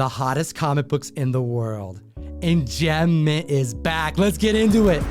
the hottest comic books in the world. And Gem Mint is back. Let's get into it.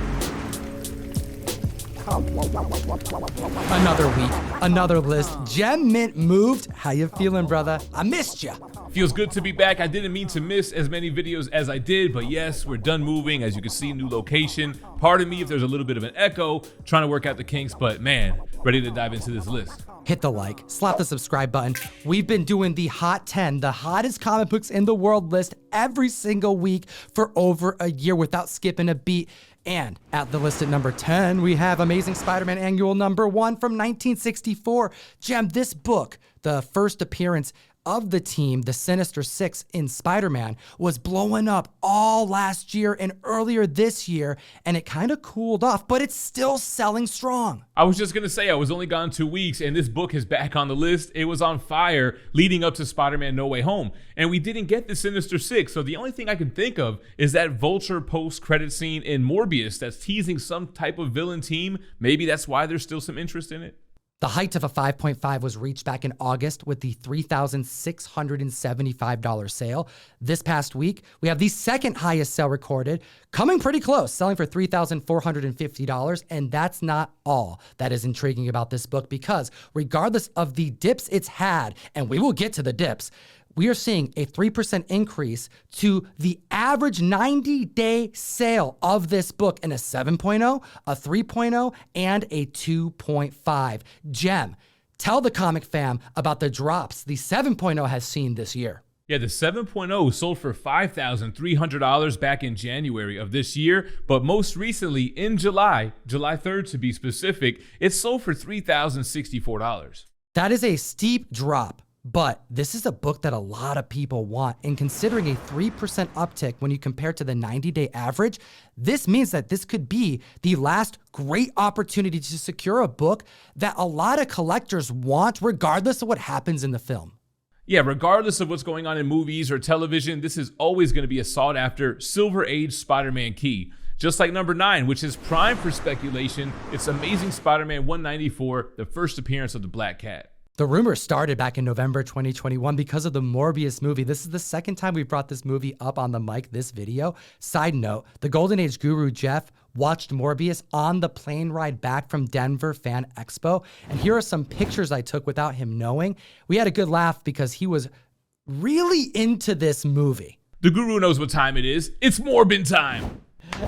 Another week, another list. Gem Mint moved. How you feeling, brother? I missed ya. Feels good to be back. I didn't mean to miss as many videos as I did, but yes, we're done moving. As you can see, new location. Pardon me if there's a little bit of an echo, trying to work out the kinks, but man, ready to dive into this list. Hit the like, slap the subscribe button. We've been doing the Hot 10, the hottest comic books in the world list every single week for over a year without skipping a beat. And at the list at number 10, we have Amazing Spider-Man Annual number 1 from 1964. Gem, this book, the first appearance of the team, the Sinister Six in Spider-Man, was blowing up all last year and earlier this year, and it kind of cooled off, but it's still selling strong. I was just gonna say, I was only gone 2 weeks, and this book is back on the list. It was on fire leading up to Spider-Man No Way Home, and we didn't get the Sinister Six, so the only thing I can think of is that Vulture post-credit scene in Morbius that's teasing some type of villain team. Maybe that's why there's still some interest in it. The height of a 5.5 was reached back in August with the $3,675 sale. This past week, we have the second highest sale recorded, coming pretty close, selling for $3,450. And that's not all that is intriguing about this book, because regardless of the dips it's had, and we will get to the dips, we are seeing a 3% increase to the average 90-day sale of this book in a 7.0, a 3.0, and a 2.5. Gem, tell the comic fam about the drops the 7.0 has seen this year. Yeah, the 7.0 sold for $5,300 back in January of this year, but most recently in July 3rd to be specific, it sold for $3,064. That is a steep drop. But this is a book that a lot of people want, and considering a 3% uptick when you compare to the 90-day average, this means that this could be the last great opportunity to secure a book that a lot of collectors want, regardless of what happens in the film. Yeah, regardless of what's going on in movies or television, this is always going to be a sought-after Silver Age Spider-Man key. Just like number 9, which is prime for speculation, it's Amazing Spider-Man 194, the first appearance of the Black Cat. The rumor started back in November 2021 because of the Morbius movie. This is the second time we brought this movie up on the mic this video. Side note, the Golden Age guru Jeff watched Morbius on the plane ride back from Denver Fan Expo. And here are some pictures I took without him knowing. We had a good laugh because he was really into this movie. The guru knows what time it is. It's Morbin time.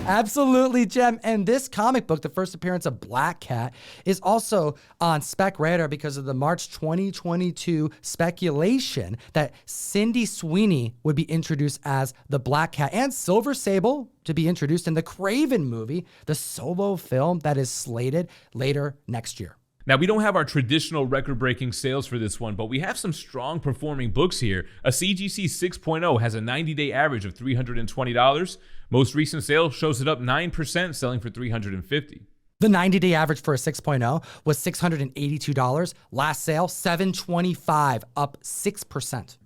Absolutely, Gem. And this comic book, the first appearance of Black Cat, is also on Spec Radar because of the March 2022 speculation that Cindy Sweeney would be introduced as the Black Cat, and Silver Sable to be introduced in the Kraven movie, the solo film that is slated later next year. Now, we don't have our traditional record-breaking sales for this one, but we have some strong performing books here. A CGC 6.0 has a 90-day average of $320. Most recent sale shows it up 9%, selling for $350. The 90-day average for a 6.0 was $682. Last sale, $725, up 6%.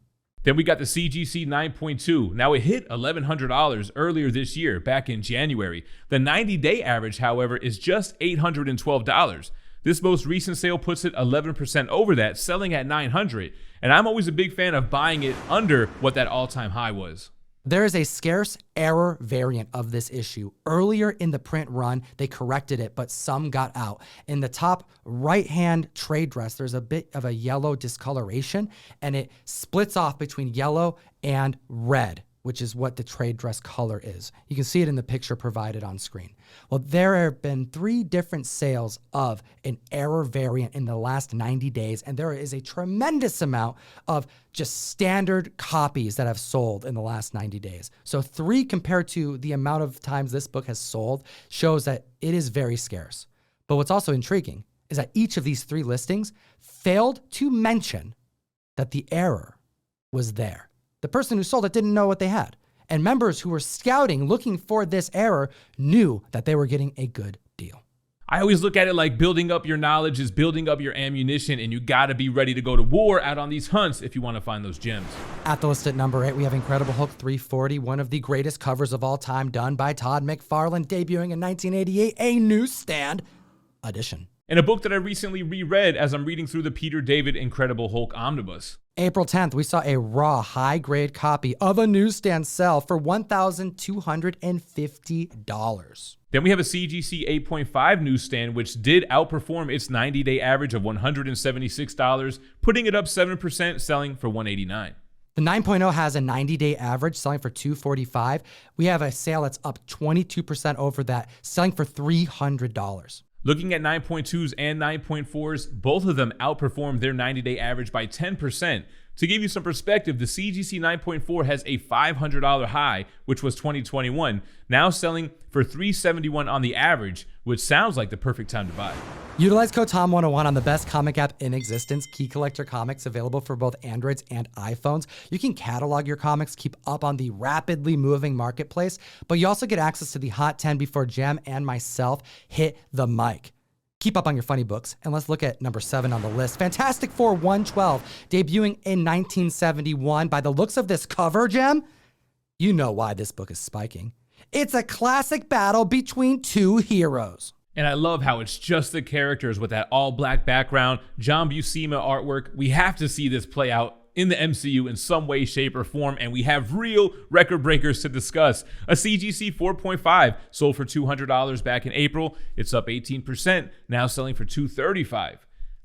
Then we got the CGC 9.2. Now, it hit $1,100 earlier this year, back in January. The 90-day average, however, is just $812. This most recent sale puts it 11% over that, selling at $900. And I'm always a big fan of buying it under what that all-time high was. There is a scarce error variant of this issue. Earlier in the print run, they corrected it, but some got out. In the top right-hand trade dress, there's a bit of a yellow discoloration, and it splits off between yellow and red, which is what the trade dress color is. You can see it in the picture provided on screen. Well, there have been 3 different sales of an error variant in the last 90 days, and there is a tremendous amount of just standard copies that have sold in the last 90 days. So 3 compared to the amount of times this book has sold shows that it is very scarce. But what's also intriguing is that each of these 3 listings failed to mention that the error was there. The person who sold it didn't know what they had. And members who were scouting looking for this error knew that they were getting a good deal. I always look at it like building up your knowledge is building up your ammunition, and you gotta be ready to go to war out on these hunts if you wanna find those gems. At the list at number 8, we have Incredible Hulk 340, one of the greatest covers of all time, done by Todd MacFarlane, debuting in 1988, a newsstand edition. And a book that I recently reread as I'm reading through the Peter David Incredible Hulk Omnibus. April 10th, we saw a raw high-grade copy of a newsstand sell for $1,250. Then we have a CGC 8.5 newsstand, which did outperform its 90-day average of $176, putting it up 7%, selling for $189. The 9.0 has a 90-day average selling for $245. We have a sale that's up 22% over that, selling for $300. Looking at 9.2s and 9.4s, both of them outperformed their 90-day average by 10%. To give you some perspective, the CGC 9.4 has a $500 high, which was 2021, now selling for $371 on the average, which sounds like the perfect time to buy. Utilize code TOM101 on the best comic app in existence, Key Collector Comics, available for both Androids and iPhones. You can catalog your comics, keep up on the rapidly moving marketplace, but you also get access to the Hot 10 before Jem and myself hit the mic. Keep up on your funny books, and let's look at number 7 on the list. Fantastic Four 112, debuting in 1971. By the looks of this cover, Jem, you know why this book is spiking. It's a classic battle between two heroes. And I love how it's just the characters with that all-black background, John Buscema artwork. We have to see this play out in the MCU in some way, shape, or form, and we have real record breakers to discuss. A CGC 4.5 sold for $200 back in April. It's up 18%, now selling for $235.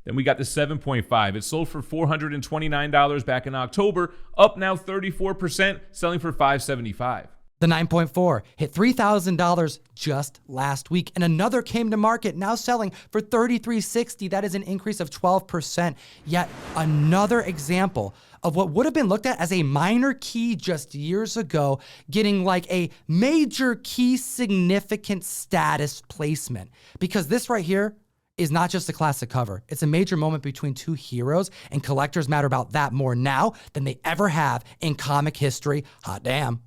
Then we got the 7.5. It sold for $429 back in October, up now 34%, selling for $575. The 9.4 hit $3,000 just last week, and another came to market, now selling for $33.60. That is an increase of 12%. Yet another example of what would have been looked at as a minor key just years ago, getting like a major key significant status placement. Because this right here is not just a classic cover. It's a major moment between two heroes, and collectors matter about that more now than they ever have in comic history. Hot damn.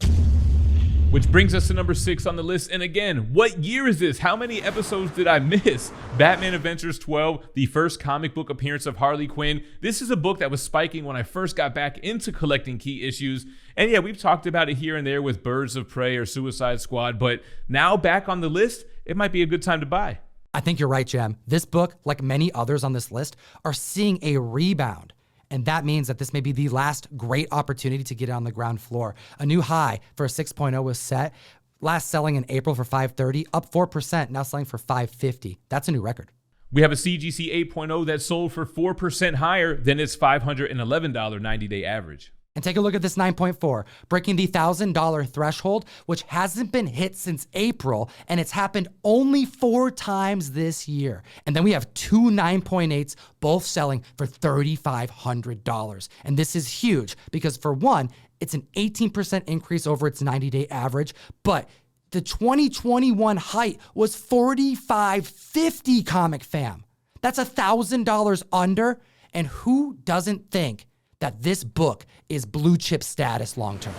Which brings us to number 6 on the list. And again, what year is this? How many episodes did I miss? Batman Adventures 12, the first comic book appearance of Harley Quinn. This is a book that was spiking when I first got back into collecting key issues. And yeah, we've talked about it here and there with Birds of Prey or Suicide Squad, but now back on the list, it might be a good time to buy. I think you're right, Jem. This book, like many others on this list, are seeing a rebound. And that means that this may be the last great opportunity to get on the ground floor. A new high for a 6.0 was set, last selling in April for $530, up 4%, now selling for $550. That's a new record. We have a CGC 8.0 that sold for 4% higher than its $511 90-day average. And take a look at this 9.4, breaking the $1,000 threshold, which hasn't been hit since April, and it's happened only 4 times this year. And then we have two 9.8s, both selling for $3,500. And this is huge because, for one, it's an 18% increase over its 90-day average, but the 2021 height was $4,550, comic fam. That's $1,000 under, and who doesn't think that this book is blue chip status long term?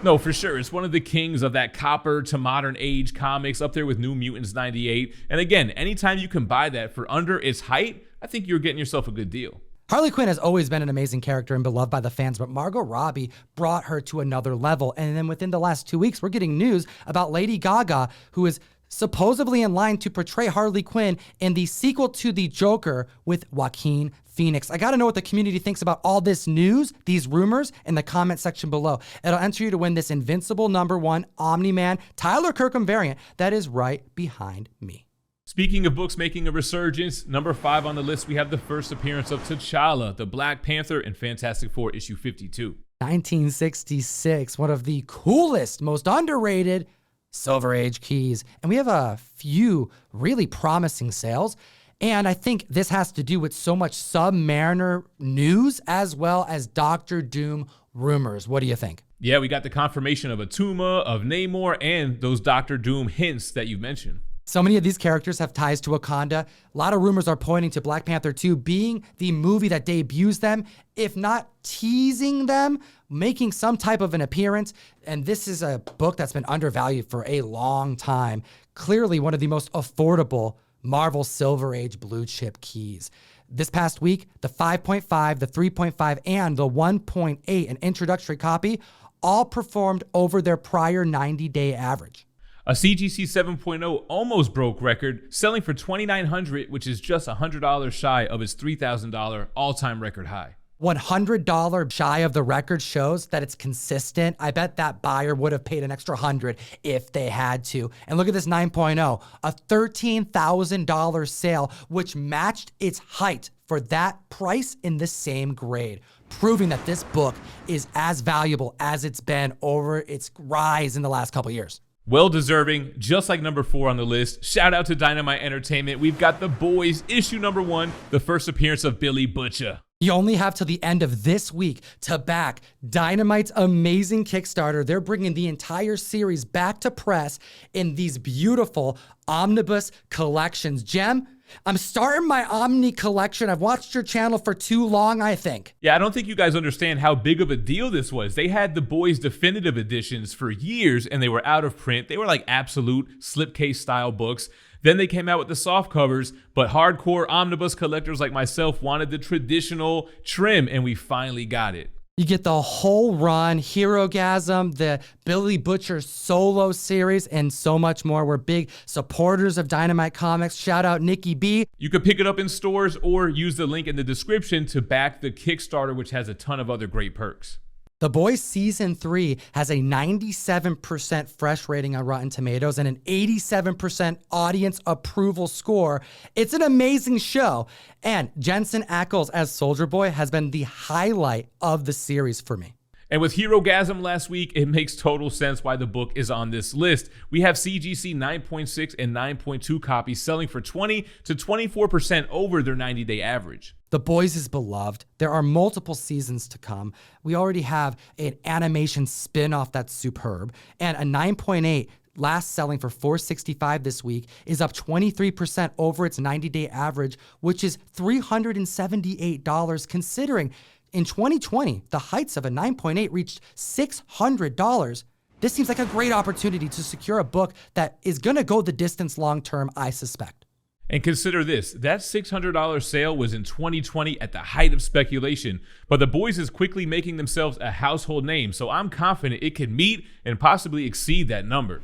No, for sure. It's one of the kings of that copper to modern age comics, up there with New Mutants 98. And again, anytime you can buy that for under its height, I think you're getting yourself a good deal. Harley Quinn has always been an amazing character and beloved by the fans, but Margot Robbie brought her to another level. And then within the last 2 weeks, we're getting news about Lady Gaga, who is supposedly in line to portray Harley Quinn in the sequel to The Joker with Joaquin Phoenix. I gotta know what the community thinks about all this news, these rumors, in the comment section below. It'll enter you to win this Invincible #1 Omni-Man Tyler Kirkham variant that is right behind me. Speaking of books making a resurgence, number 5 on the list, we have the first appearance of T'Challa, the Black Panther, in Fantastic Four issue 52. 1966, one of the coolest, most underrated Silver Age keys. And we have a few really promising sales. And I think this has to do with so much Submariner news as well as Doctor Doom rumors. What do you think? Yeah, we got the confirmation of Atuma, of Namor, and those Doctor Doom hints that you mentioned. So many of these characters have ties to Wakanda. A lot of rumors are pointing to Black Panther 2 being the movie that debuts them, if not teasing them, making some type of an appearance. And this is a book that's been undervalued for a long time. Clearly one of the most affordable Marvel Silver Age blue chip keys. This past week, the 5.5, the 3.5, and the 1.8, an introductory copy, all performed over their prior 90-day average. A CGC 7.0 almost broke record, selling for $2,900, which is just $100 shy of its $3,000 all-time record high. $100 shy of the record shows that it's consistent. I bet that buyer would have paid an extra 100 if they had to. And look at this 9.0, a $13,000 sale, which matched its height for that price in the same grade, proving that this book is as valuable as it's been over its rise in the last couple years. Well deserving, just like number 4 on the list. Shout out to Dynamite Entertainment. We've got The Boys, issue number 1, the first appearance of Billy Butcher. You only have till the end of this week to back Dynamite's amazing Kickstarter. They're bringing the entire series back to press in these beautiful omnibus collections. Jem, I'm starting my Omni collection. I've watched your channel for too long, I think. Yeah, I don't think you guys understand how big of a deal this was. They had The Boys definitive editions for years and they were out of print. They were like absolute slipcase style books. Then they came out with the soft covers, but hardcore omnibus collectors like myself wanted the traditional trim, and we finally got it. You get the whole run, Herogasm, the Billy Butcher solo series, and so much more. We're big supporters of Dynamite Comics. Shout out Nikki B. You could pick it up in stores or use the link in the description to back the Kickstarter, which has a ton of other great perks. The Boys Season 3 has a 97% fresh rating on Rotten Tomatoes and an 87% audience approval score. It's an amazing show. And Jensen Ackles as Soldier Boy has been the highlight of the series for me. And with Herogasm last week, it makes total sense why the book is on this list. We have CGC 9.6 and 9.2 copies selling for 20 to 24% over their 90-day average. The Boys is beloved. There are multiple seasons to come. We already have an animation spin-off that's superb. And a 9.8 last selling for $465 this week is up 23% over its 90-day average, which is $378 considering in 2020, the heights of a 9.8 reached $600. This seems like a great opportunity to secure a book that is going to go the distance long-term, I suspect. And consider this, that $600 sale was in 2020 at the height of speculation, but The Boys is quickly making themselves a household name, so I'm confident it can meet and possibly exceed that number.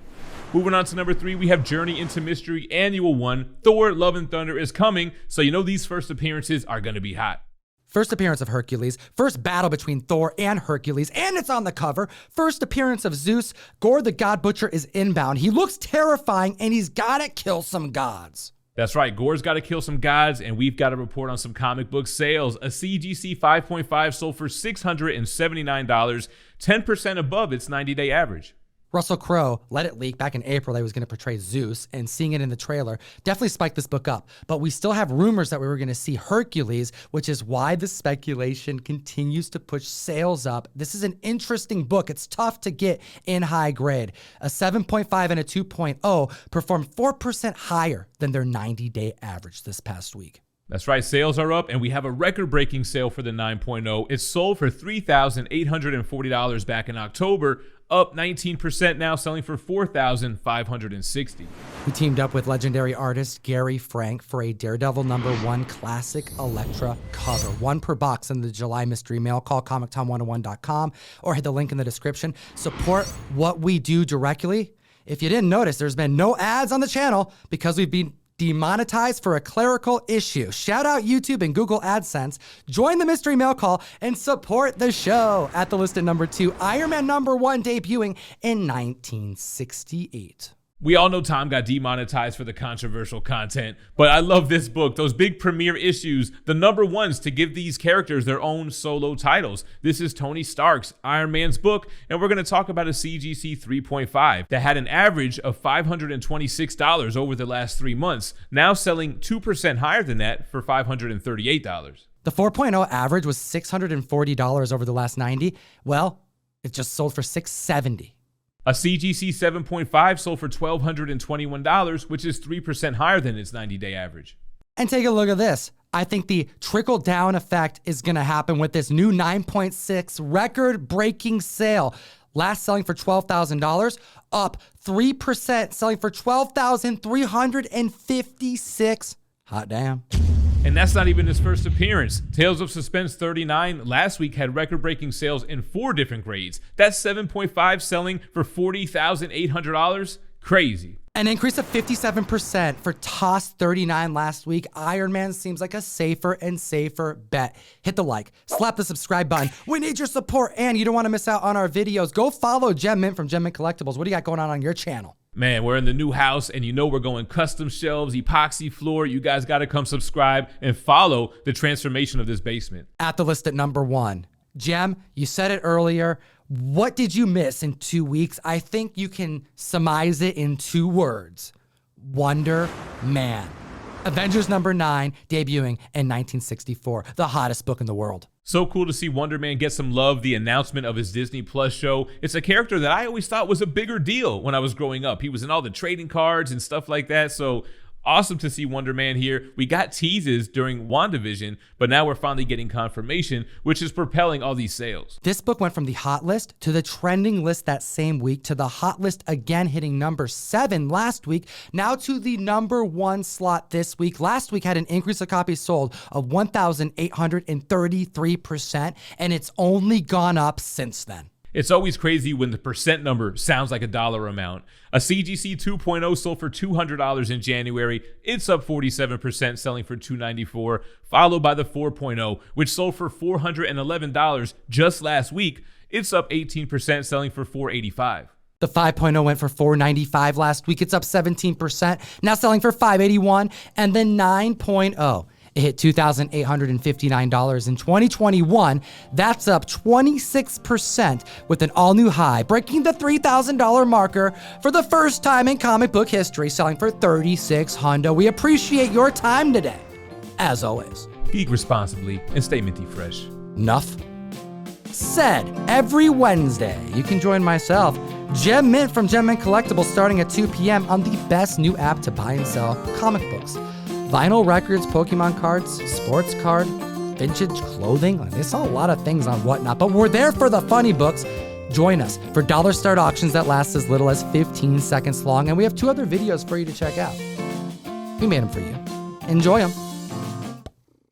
Moving on to number 3, we have Journey into Mystery Annual 1. Thor, Love and Thunder is coming, so you know these first appearances are going to be hot. First appearance of Hercules, first battle between Thor and Hercules, and it's on the cover. First appearance of Zeus, Gore the God Butcher is inbound. He looks terrifying and he's gotta kill some gods. That's right, Gore's got to kill some gods, and we've got to report on some comic book sales. A CGC 5.5 sold for $679, 10% above its 90-day average. Russell Crowe let it leak back in April that he was going to portray Zeus, and seeing it in the trailer definitely spiked this book up. But we still have rumors that we were going to see Hercules, which is why the speculation continues to push sales up. This is an interesting book. It's tough to get in high grade. A 7.5 and a 2.0 performed 4% higher than their 90-day average this past week. That's right, sales are up, and we have a record-breaking sale for the 9.0. It sold for $3,840 back in October, up 19% now, selling for $4,560. We teamed up with legendary artist Gary Frank for a Daredevil #1 classic Elektra cover. One per box in the July mystery mail. Call ComicTown101.com or hit the link in the description. Support what we do directly. If you didn't notice, there's been no ads on the channel because we've been demonetized for a clerical issue. Shout out YouTube and Google AdSense. Join the mystery mail call and support the show. At the list at number 2, Iron Man #1 debuting in 1968. We all know Tom got demonetized for the controversial content, but I love this book. Those big premiere issues, the #1s to give these characters their own solo titles. This is Tony Stark's Iron Man's book, and we're going to talk about a CGC 3.5 that had an average of $526 over the last 3 months, now selling 2% higher than that for $538. The 4.0 average was $640 over the last 90. Well, it just sold for $670. A CGC 7.5 sold for $1,221, which is 3% higher than its 90-day average. And take a look at this. I think the trickle-down effect is going to happen with this new 9.6 record-breaking sale. Last selling for $12,000, up 3%, selling for $12,356. Hot damn. And that's not even his first appearance. Tales of Suspense 39 last week had record-breaking sales in 4 different grades. That's 7.5 selling for $40,800. Crazy. An increase of 57% for TOS 39 last week. Iron Man seems like a safer and safer bet. Hit the like, slap the subscribe button. We need your support, and you don't want to miss out on our videos. Go follow Gem Mint from Gem Mint Collectibles. What do you got going on your channel? Man, we're in the new house, and you know we're going custom shelves, epoxy floor. You guys got to come subscribe and follow the transformation of this basement. At the list at number 1. Gem, you said it earlier. What did you miss in 2 weeks? I think you can surmise it in 2 words. Wonder Man. Avengers number 9, debuting in 1964, the hottest book in the world. So cool to see Wonder Man get some love. The announcement of his Disney Plus show. It's a character that I always thought was a bigger deal when I was growing up. He was in all the trading cards and stuff like that. So awesome to see Wonder Man here. We got teases during WandaVision, but now we're finally getting confirmation, which is propelling all these sales. This book went from the hot list to the trending list that same week, to the hot list again, hitting number 7 last week, now to the number 1 slot this week. Last week had an increase of copies sold of 1,833%, and it's only gone up since then. It's always crazy when the percent number sounds like a dollar amount. A CGC 2.0 sold for $200 in January. It's up 47%, selling for $294, followed by the 4.0, which sold for $411 just last week. It's up 18%, selling for $485. The 5.0 went for $495 last week. It's up 17%, now selling for $581. And the 9.0, it hit $2,859 in 2021. That's up 26% with an all-new high, breaking the $3,000 marker for the first time in comic book history, selling for $3,600. We appreciate your time today, as always. Geek responsibly and stay minty fresh. Enough said. Every Wednesday, you can join myself, Gem Mint from Gem Mint Collectibles, starting at 2 p.m. on the best new app to buy and sell comic books. Vinyl records, Pokemon cards, sports card, vintage clothing. There's a lot of things on Whatnot, but we're there for the funny books. Join us for dollar start auctions that last as little as 15 seconds long, and we have 2 other videos for you to check out. We made them for you. Enjoy them.